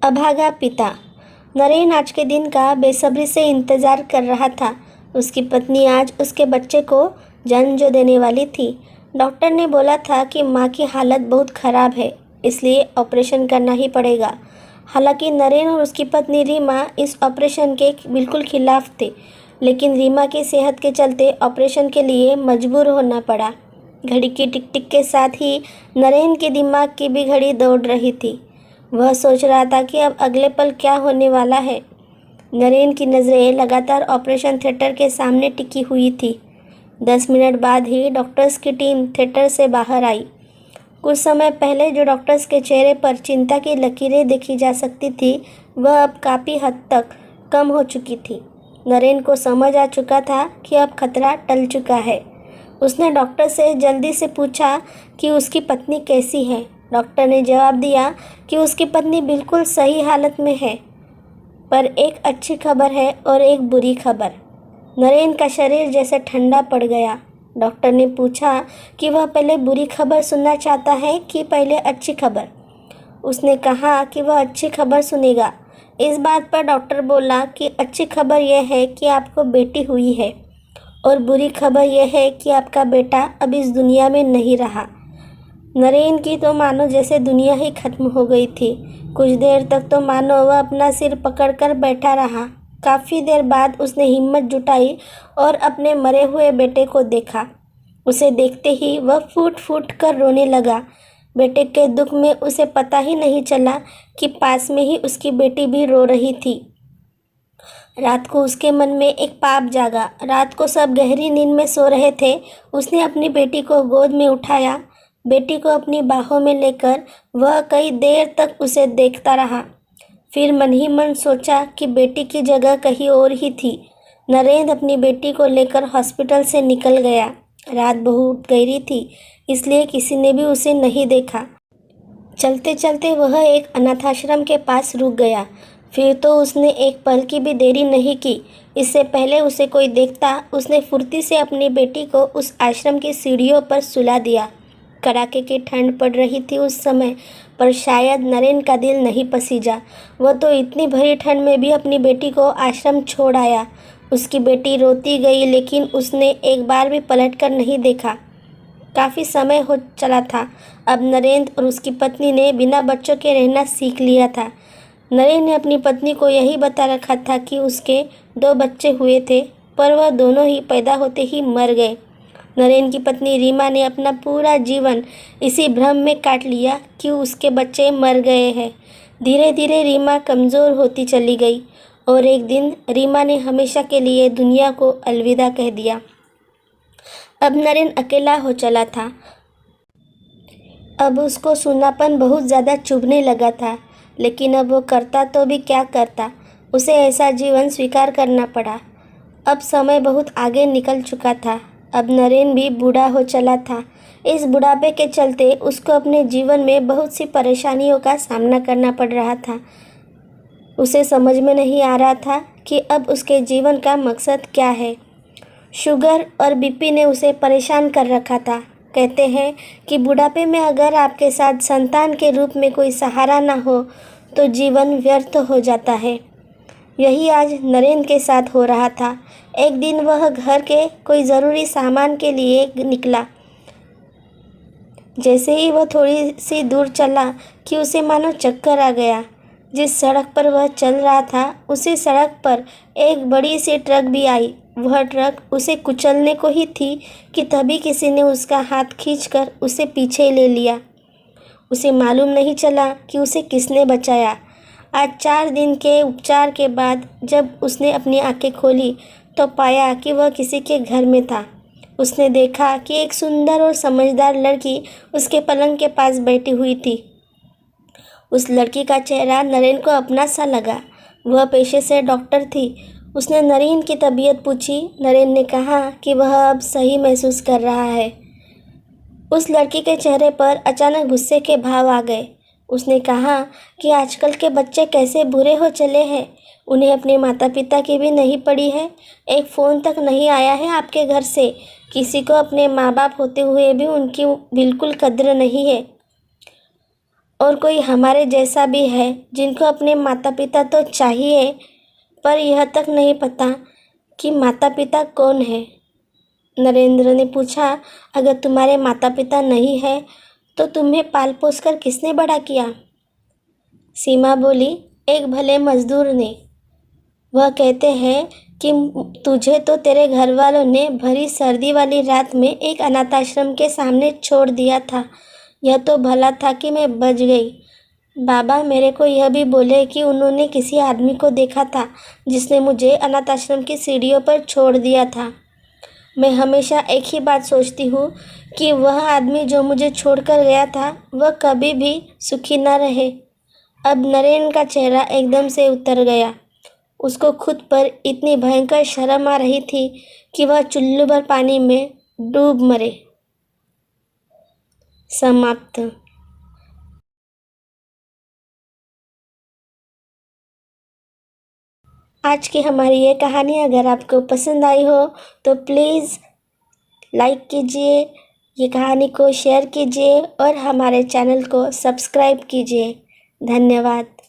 अभागा पिता। नरेन आज के दिन का बेसब्री से इंतज़ार कर रहा था। उसकी पत्नी आज उसके बच्चे को जन्म जो देने वाली थी। डॉक्टर ने बोला था कि माँ की हालत बहुत ख़राब है, इसलिए ऑपरेशन करना ही पड़ेगा। हालांकि नरेन और उसकी पत्नी रीमा इस ऑपरेशन के बिल्कुल खिलाफ थे, लेकिन रीमा की सेहत के चलते ऑपरेशन के लिए मजबूर होना पड़ा। घड़ी की टिक टिक के साथ ही नरेन के दिमाग की भी घड़ी दौड़ रही थी। वह सोच रहा था कि अब अगले पल क्या होने वाला है। नरेन की नज़रें लगातार ऑपरेशन थिएटर के सामने टिकी हुई थी। 10 मिनट बाद ही डॉक्टर्स की टीम थिएटर से बाहर आई। कुछ समय पहले जो डॉक्टर्स के चेहरे पर चिंता की लकीरें देखी जा सकती थी, वह अब काफ़ी हद तक कम हो चुकी थी। नरेन को समझ आ चुका था कि अब खतरा टल चुका है। उसने डॉक्टर से जल्दी से पूछा कि उसकी पत्नी कैसी है। डॉक्टर ने जवाब दिया कि उसकी पत्नी बिल्कुल सही हालत में है, पर एक अच्छी खबर है और एक बुरी खबर। नरेन का शरीर जैसे ठंडा पड़ गया। डॉक्टर ने पूछा कि वह पहले बुरी खबर सुनना चाहता है कि पहले अच्छी खबर। उसने कहा कि वह अच्छी खबर सुनेगा। इस बात पर डॉक्टर बोला कि अच्छी खबर यह है कि आपको बेटी हुई है और बुरी खबर यह है कि आपका बेटा अब इस दुनिया में नहीं रहा। नरेन की तो मानो जैसे दुनिया ही खत्म हो गई थी। कुछ देर तक तो मानो वह अपना सिर पकड़कर बैठा रहा। काफ़ी देर बाद उसने हिम्मत जुटाई और अपने मरे हुए बेटे को देखा। उसे देखते ही वह फूट फूट कर रोने लगा। बेटे के दुख में उसे पता ही नहीं चला कि पास में ही उसकी बेटी भी रो रही थी। रात को उसके मन में एक पाप जागा। रात को सब गहरी नींद में सो रहे थे। उसने अपनी बेटी को गोद में उठाया। बेटी को अपनी बाहों में लेकर वह कई देर तक उसे देखता रहा। फिर मन ही मन सोचा कि बेटी की जगह कहीं और ही थी। नरेंद्र अपनी बेटी को लेकर हॉस्पिटल से निकल गया। रात बहुत गहरी थी, इसलिए किसी ने भी उसे नहीं देखा। चलते चलते वह एक अनाथाश्रम के पास रुक गया। फिर तो उसने एक पल की भी देरी नहीं की। इससे पहले उसे कोई देखता, उसने फुर्ती से अपनी बेटी को उस आश्रम की सीढ़ियों पर सुला दिया। कड़ाके की ठंड पड़ रही थी उस समय, पर शायद नरेन का दिल नहीं पसीजा। वह तो इतनी भरी ठंड में भी अपनी बेटी को आश्रम छोड़ आया। उसकी बेटी रोती गई, लेकिन उसने एक बार भी पलटकर नहीं देखा। काफ़ी समय हो चला था। अब नरेंद्र और उसकी पत्नी ने बिना बच्चों के रहना सीख लिया था। नरेंद्र ने अपनी पत्नी को यही बता रखा था कि उसके 2 बच्चे हुए थे, पर वह दोनों ही पैदा होते ही मर गए। नरेन की पत्नी रीमा ने अपना पूरा जीवन इसी भ्रम में काट लिया कि उसके बच्चे मर गए हैं। धीरे धीरे रीमा कमज़ोर होती चली गई और एक दिन रीमा ने हमेशा के लिए दुनिया को अलविदा कह दिया। अब नरेन अकेला हो चला था। अब उसको सूनापन बहुत ज़्यादा चुभने लगा था, लेकिन अब वो करता तो भी क्या करता। उसे ऐसा जीवन स्वीकार करना पड़ा। अब समय बहुत आगे निकल चुका था। अब नरेन भी बूढ़ा हो चला था। इस बुढ़ापे के चलते उसको अपने जीवन में बहुत सी परेशानियों का सामना करना पड़ रहा था। उसे समझ में नहीं आ रहा था कि अब उसके जीवन का मकसद क्या है। शुगर और बीपी ने उसे परेशान कर रखा था। कहते हैं कि बुढ़ापे में अगर आपके साथ संतान के रूप में कोई सहारा ना हो तो जीवन व्यर्थ हो जाता है। यही आज नरेन के साथ हो रहा था। एक दिन वह घर के कोई ज़रूरी सामान के लिए निकला। जैसे ही वह थोड़ी सी दूर चला कि उसे मानो चक्कर आ गया। जिस सड़क पर वह चल रहा था, उसी सड़क पर एक बड़ी सी ट्रक भी आई। वह ट्रक उसे कुचलने को ही थी कि तभी किसी ने उसका हाथ खींचकर उसे पीछे ले लिया। उसे मालूम नहीं चला कि उसे किसने बचाया। आज 4 दिन के उपचार के बाद जब उसने अपनी आंखें खोली तो पाया कि वह किसी के घर में था। उसने देखा कि एक सुंदर और समझदार लड़की उसके पलंग के पास बैठी हुई थी। उस लड़की का चेहरा नरेन को अपना सा लगा। वह पेशे से डॉक्टर थी। उसने नरेन की तबीयत पूछी। नरेन ने कहा कि वह अब सही महसूस कर रहा है। उस लड़की के चेहरे पर अचानक गुस्से के भाव आ गए। उसने कहा कि आजकल के बच्चे कैसे बुरे हो चले हैं। उन्हें अपने माता पिता की भी नहीं पड़ी है। एक फ़ोन तक नहीं आया है आपके घर से। किसी को अपने माँ बाप होते हुए भी उनकी बिल्कुल कद्र नहीं है। और कोई हमारे जैसा भी है जिनको अपने माता पिता तो चाहिए, पर यह तक नहीं पता कि माता पिता कौन है। नरेंद्र ने पूछा, अगर तुम्हारे माता पिता नहीं है तो तुम्हें पाल पोस कर किसने बड़ा किया? सीमा बोली, एक भले मजदूर ने। वह कहते हैं कि तुझे तो तेरे घर वालों ने भरी सर्दी वाली रात में एक अनाथ आश्रम के सामने छोड़ दिया था। यह तो भला था कि मैं बच गई। बाबा मेरे को यह भी बोले कि उन्होंने किसी आदमी को देखा था जिसने मुझे अनाथ आश्रम की सीढ़ियों पर छोड़ दिया था। मैं हमेशा एक ही बात सोचती हूँ कि वह आदमी जो मुझे छोड़कर गया था वह कभी भी सुखी न रहे। अब नरेन का चेहरा एकदम से उतर गया। उसको खुद पर इतनी भयंकर शर्म आ रही थी कि वह चुल्लू भर पानी में डूब मरे। समाप्त। आज की हमारी ये कहानी अगर आपको पसंद आई हो तो प्लीज़ लाइक कीजिए, ये कहानी को शेयर कीजिए और हमारे चैनल को सब्सक्राइब कीजिए। धन्यवाद।